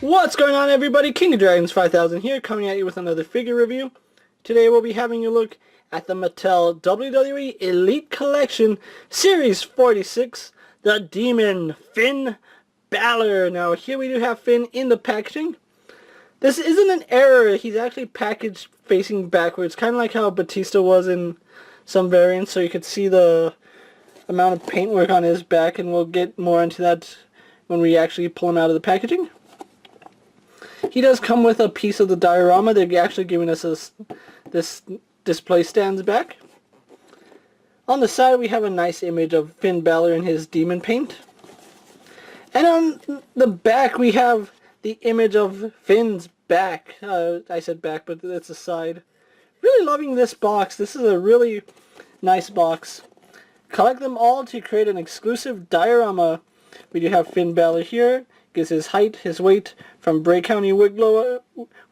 What's going on, everybody? King of Dragons 5000 here, coming at you with another figure review. Today we'll be having a look at the Mattel WWE Elite Collection Series 46, the Demon Finn Balor. Now here we do have Finn in the packaging. This isn't an error, he's actually packaged facing backwards, kind of like how Batista was in some variants, so you could see the amount of paintwork on his back, and we'll get more into that when we actually pull him out of the packaging. He does come with a piece of the diorama. They're actually giving us this display stands back. On the side we have a nice image of Finn Balor in his demon paint. And on the back we have the image of Finn's back. I said back, but it's a side. Really loving this box. This is a really nice box. Collect them all to create an exclusive diorama. We do have Finn Balor here. Gives his height, his weight from Bray County, Wicklow,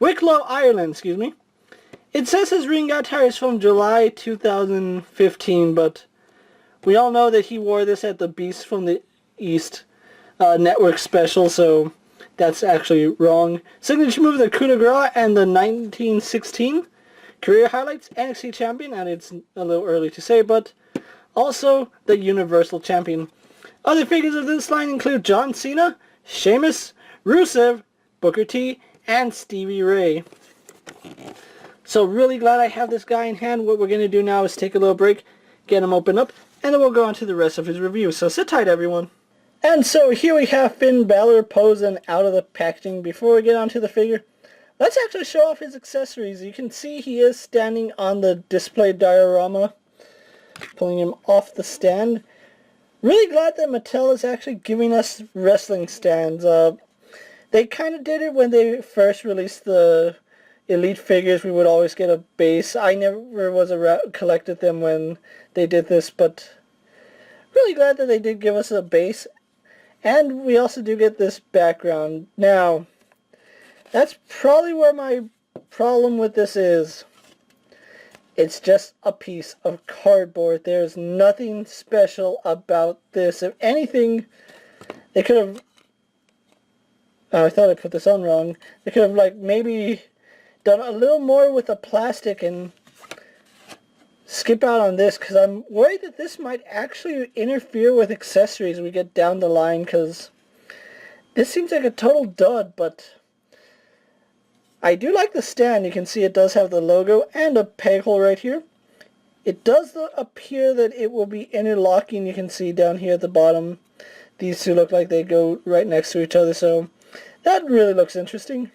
Ireland, excuse me. It says his ring attire is from July 2015, but we all know that he wore this at the Beast from the East network special, so that's actually wrong. Signature move, the coup de grace, and the 1916 career highlights, NXT champion, and it's a little early to say, but also the Universal champion. Other figures of this line include John Cena, Sheamus, Rusev, Booker T, and Stevie Ray. So really glad I have this guy in hand. What we're going to do now is take a little break, get him opened up, and then we'll go on to the rest of his review. So sit tight, everyone. And so here we have Finn Balor posing out of the packaging. Before we get onto the figure, let's actually show off his accessories. You can see he is standing on the display diorama, pulling him off the stand. Really glad that Mattel is actually giving us wrestling stands. They kind of did it when they first released the Elite figures. We would always get a base. I never was collected them when they did this, but really glad that they did give us a base. And we also do get this background. Now, that's probably where my problem with this is. It's just a piece of cardboard. There's nothing special about this. If anything, they could have... I thought I put this on wrong. They could have, like, maybe done a little more with the plastic and skip out on this, because I'm worried that this might actually interfere with accessories we get down the line, because this seems like a total dud, but I do like the stand. You can see it does have the logo and a peg hole right here. It does appear that it will be interlocking. You can see down here at the bottom, these two look like they go right next to each other, so that really looks interesting.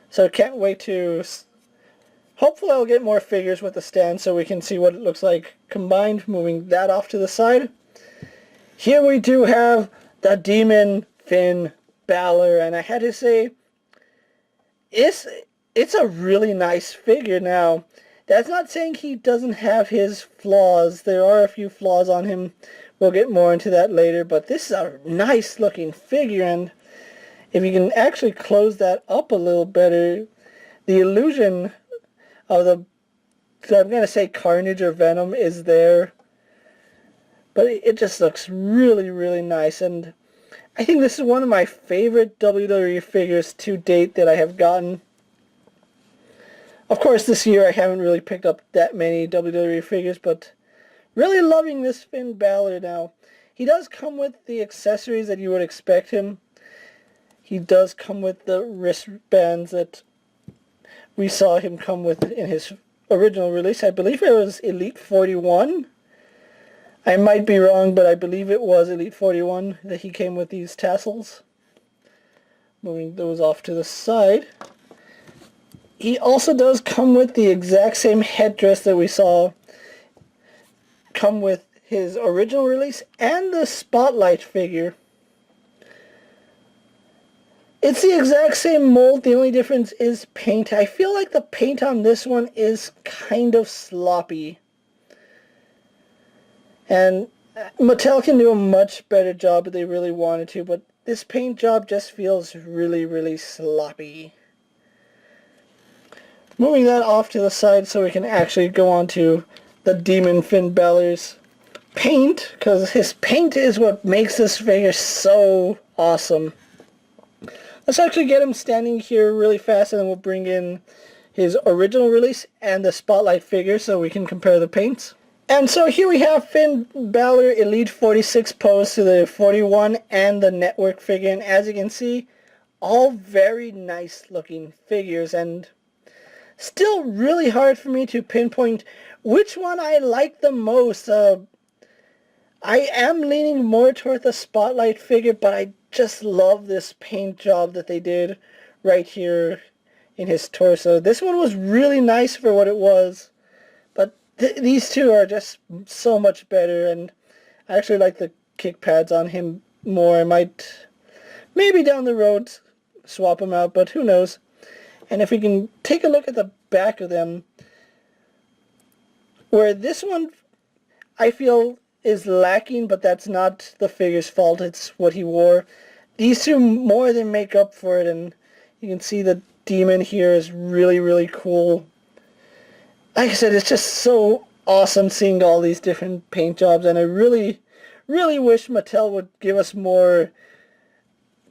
So can't wait to... Hopefully I'll get more figures with the stand so we can see what it looks like combined. Moving that off to the side. Here we do have the Demon Finn Balor, and I had to say, it's a really nice figure. Now, that's not saying he doesn't have his flaws. There are a few flaws on him. We'll get more into that later, but this is a nice looking figure, and if you can actually close that up a little better, the illusion of the, I'm going to say Carnage or Venom is there, but it just looks really, really nice, and I think this is one of my favorite WWE figures to date that I have gotten. Of course, this year I haven't really picked up that many WWE figures, but really loving this Finn Balor now. He does come with the accessories that you would expect him. He does come with the wristbands that we saw him come with in his original release. I believe it was Elite 41. I might be wrong, but I believe it was Elite 41 that he came with these tassels. Moving those off to the side. He also does come with the exact same headdress that we saw come with his original release and the Spotlight figure. It's the exact same mold, the only difference is paint. I feel like the paint on this one is kind of sloppy. And Mattel can do a much better job if they really wanted to, but this paint job just feels really, really sloppy. Moving that off to the side so we can actually go on to the Demon Finn Balor's paint, because his paint is what makes this figure so awesome. Let's actually get him standing here really fast, and then we'll bring in his original release and the Spotlight figure so we can compare the paints. And so here we have Finn Balor Elite 46 pose to the 41 and the Network figure. And as you can see, all very nice looking figures, and still really hard for me to pinpoint which one I like the most. I am leaning more toward the Spotlight figure, but I just love this paint job that they did right here in his torso. This one was really nice for what it was, but these two are just so much better, and I actually like the kick pads on him more. I might, maybe down the road, swap them out, but who knows. And if we can take a look at the back of them, where this one I feel is lacking, but that's not the figure's fault, it's what he wore. These two more than make up for it, and you can see the demon here is really, really cool. Like I said, it's just so awesome seeing all these different paint jobs, and I really, really wish Mattel would give us more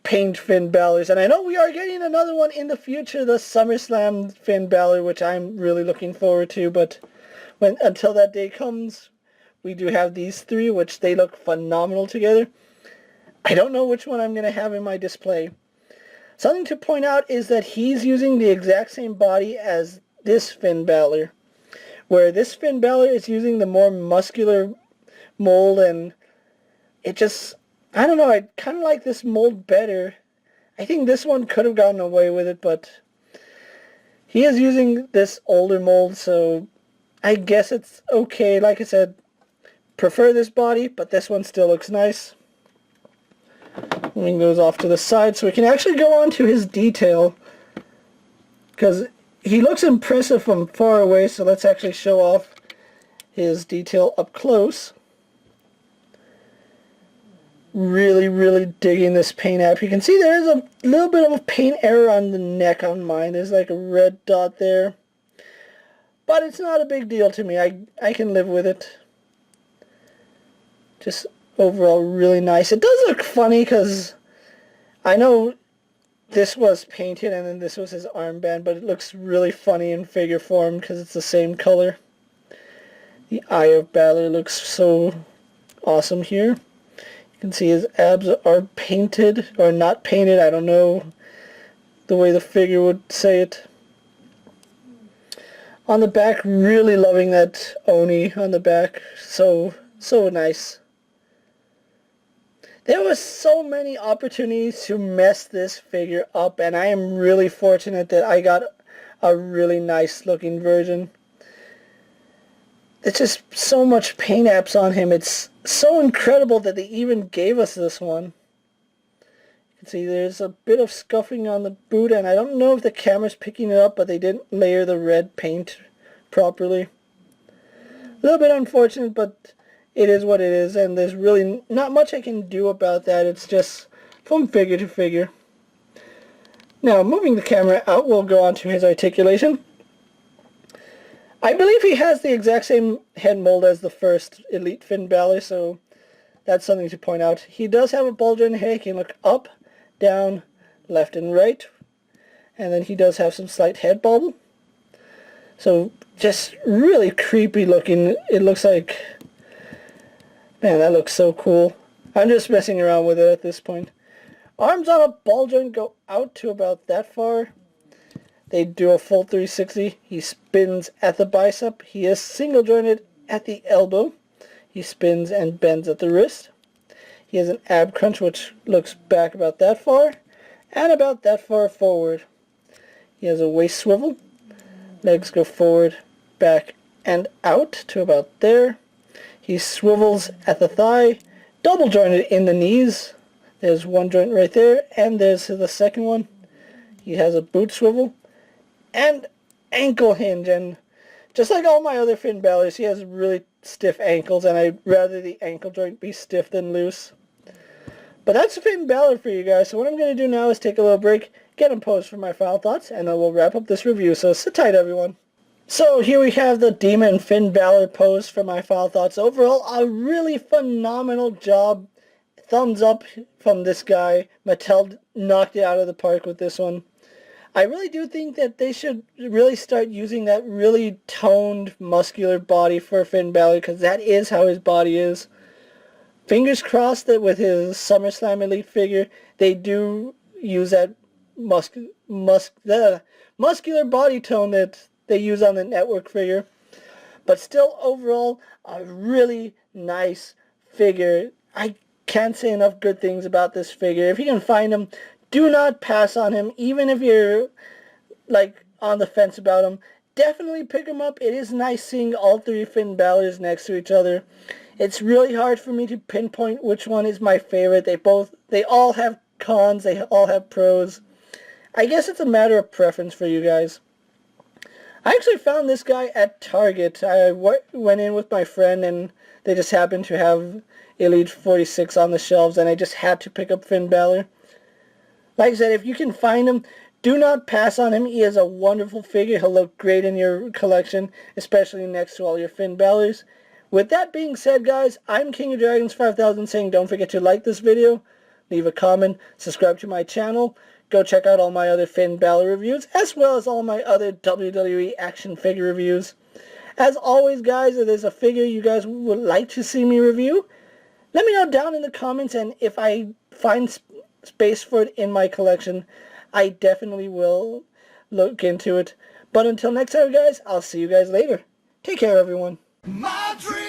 paint Finn Balor's. And I know we are getting another one in the future, the SummerSlam Finn Balor, which I'm really looking forward to, but until that day comes, we do have these three, which they look phenomenal together. I don't know which one I'm going to have in my display. Something to point out is that he's using the exact same body as this Finn Balor, where this Finn Balor is using the more muscular mold, and it just, I don't know, I kind of like this mold better. I think this one could have gotten away with it, but he is using this older mold, so I guess it's okay. Like I said, prefer this body, but this one still looks nice. And goes off to the side, so we can actually go on to his detail, because he looks impressive from far away, so let's actually show off his detail up close. Really, really digging this paint app. You can see there is a little bit of a paint error on the neck on mine. There's like a red dot there, but it's not a big deal to me. I can live with it. Just overall really nice. It does look funny because I know this was painted and then this was his armband, but it looks really funny in figure form because it's the same color. The Eye of Balor looks so awesome here. You can see his abs are painted, or not painted, I don't know the way the figure would say it. On the back, really loving that Oni on the back. So nice. There were so many opportunities to mess this figure up, and I am really fortunate that I got a really nice looking version. It's just so much paint apps on him. It's so incredible that they even gave us this one. You can see there's a bit of scuffing on the boot, and I don't know if the camera's picking it up, but they didn't layer the red paint properly. A little bit unfortunate, but it is what it is, and there's really not much I can do about that. It's just from figure to figure. Now, moving the camera out, we'll go on to his articulation. I believe he has the exact same head mold as the first Elite Finn Balor, so that's something to point out. He does have a bulge in the head. He can look up, down, left and right, and then he does have some slight head bobble. So just really creepy looking. It looks like, man, that looks so cool. I'm just messing around with it at this point. Arms on a ball joint go out to about that far. They do a full 360. He spins at the bicep. He is single jointed at the elbow. He spins and bends at the wrist. He has an ab crunch which looks back about that far and about that far forward. He has a waist swivel. Legs go forward, back, and out to about there. He swivels at the thigh, double jointed in the knees. There's one joint right there, and there's the second one. He has a boot swivel and ankle hinge, and just like all my other Finn Balors, he has really stiff ankles, and I'd rather the ankle joint be stiff than loose. But that's Finn Balor for you guys, so what I'm going to do now is take a little break, get him posed for my final thoughts, and then we'll wrap up this review, so sit tight everyone. So here we have the Demon Finn Balor pose for my final thoughts. Overall, a really phenomenal job. thumbs up from this guy. Mattel knocked it out of the park with this one. I really do think that they should really start using that really toned, muscular body for Finn Balor, because that is how his body is. Fingers crossed that with his SummerSlam Elite figure, they do use that muscular body tone that they use on the network figure. But still, overall, a really nice figure. I can't say enough good things about this figure. If you can find him, do not pass on him, even if you're like on the fence about him. Definitely pick him up. It is nice seeing all three Finn Balors next to each other. It's really hard for me to pinpoint which one is my favorite. They all have cons, they all have pros. I guess it's a matter of preference for you guys. I actually found this guy at Target. I went in with my friend and they just happened to have Elite 46 on the shelves and I just had to pick up Finn Balor. Like I said, if you can find him, do not pass on him. He is a wonderful figure. He'll look great in your collection, especially next to all your Finn Balors. With that being said, guys, I'm KingofDragons 5000 saying don't forget to like this video, leave a comment, subscribe to my channel, go check out all my other Finn Balor reviews, as well as all my other WWE action figure reviews. As always, guys, if there's a figure you guys would like to see me review, let me know down in the comments, and if I find space for it in my collection, I definitely will look into it. But until next time, guys, I'll see you guys later. Take care, everyone. My dream.